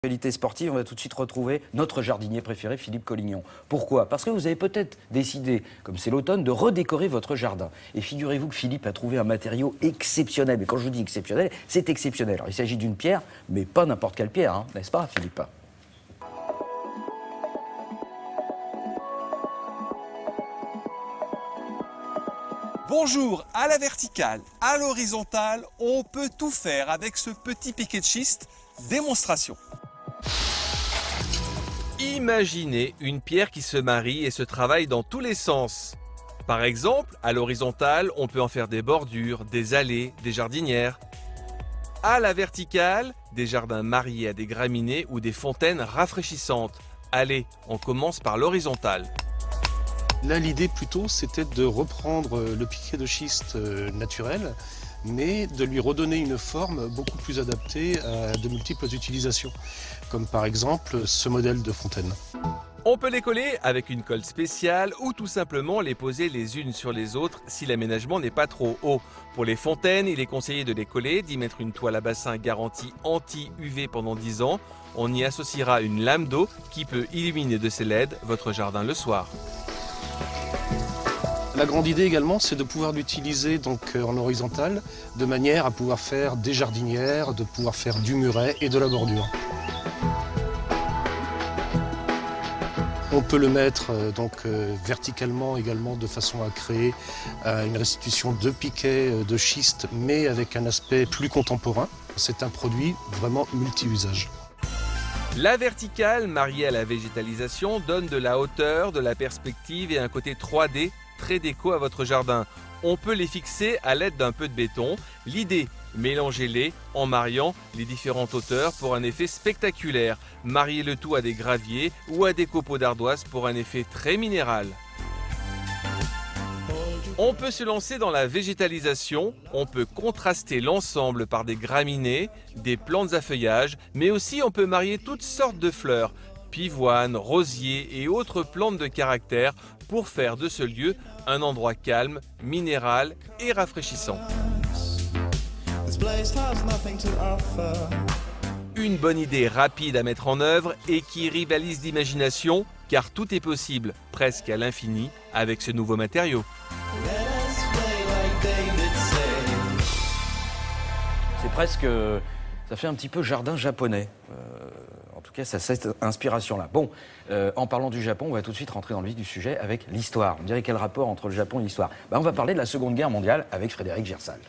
Actualité sportive, on va tout de suite retrouver notre jardinier préféré, Philippe Collignon. Pourquoi? Parce que vous avez peut-être décidé, comme c'est l'automne, de redécorer votre jardin. Et figurez-vous que Philippe a trouvé un matériau exceptionnel. Mais quand je vous dis exceptionnel, c'est exceptionnel. Alors, il s'agit d'une pierre, mais pas n'importe quelle pierre, hein, n'est-ce pas, Philippe? Bonjour, à la verticale, à l'horizontale, on peut tout faire avec ce petit piquet de schiste. Démonstration. Imaginez une pierre qui se marie et se travaille dans tous les sens. Par exemple, à l'horizontale, on peut en faire des bordures, des allées, des jardinières. À la verticale, des jardins mariés à des graminées ou des fontaines rafraîchissantes. Allez, on commence par l'horizontale. Là, l'idée plutôt, c'était de reprendre le piquet de schiste naturel, mais de lui redonner une forme beaucoup plus adaptée à de multiples utilisations, comme par exemple ce modèle de fontaine. On peut les coller avec une colle spéciale ou tout simplement les poser les unes sur les autres si l'aménagement n'est pas trop haut. Pour les fontaines, il est conseillé de les coller, d'y mettre une toile à bassin garantie anti-UV pendant 10 ans. On y associera une lame d'eau qui peut illuminer de ses LED votre jardin le soir. La grande idée également, c'est de pouvoir l'utiliser donc en horizontal, de manière à pouvoir faire des jardinières, de pouvoir faire du muret et de la bordure. On peut le mettre verticalement également de façon à créer une restitution de piquets de schiste, mais avec un aspect plus contemporain. C'est un produit vraiment multi-usage. La verticale, mariée à la végétalisation, donne de la hauteur, de la perspective et un côté 3D très déco à votre jardin. On peut les fixer à l'aide d'un peu de béton. L'idée, mélangez-les en mariant les différentes hauteurs pour un effet spectaculaire. Mariez le tout à des graviers ou à des copeaux d'ardoise pour un effet très minéral. On peut se lancer dans la végétalisation, on peut contraster l'ensemble par des graminées, des plantes à feuillage, mais aussi on peut marier toutes sortes de fleurs, pivoines, rosiers et autres plantes de caractère pour faire de ce lieu un endroit calme, minéral et rafraîchissant. Une bonne idée rapide à mettre en œuvre et qui rivalise d'imagination, car tout est possible, presque à l'infini, avec ce nouveau matériau. C'est presque... ça fait un petit peu jardin japonais. En tout cas, ça cette inspiration-là. Bon, en parlant du Japon, on va tout de suite rentrer dans le vif du sujet avec l'histoire. On dirait quel rapport entre le Japon et l'histoire? On va parler de la Seconde Guerre mondiale avec Frédéric Gersal.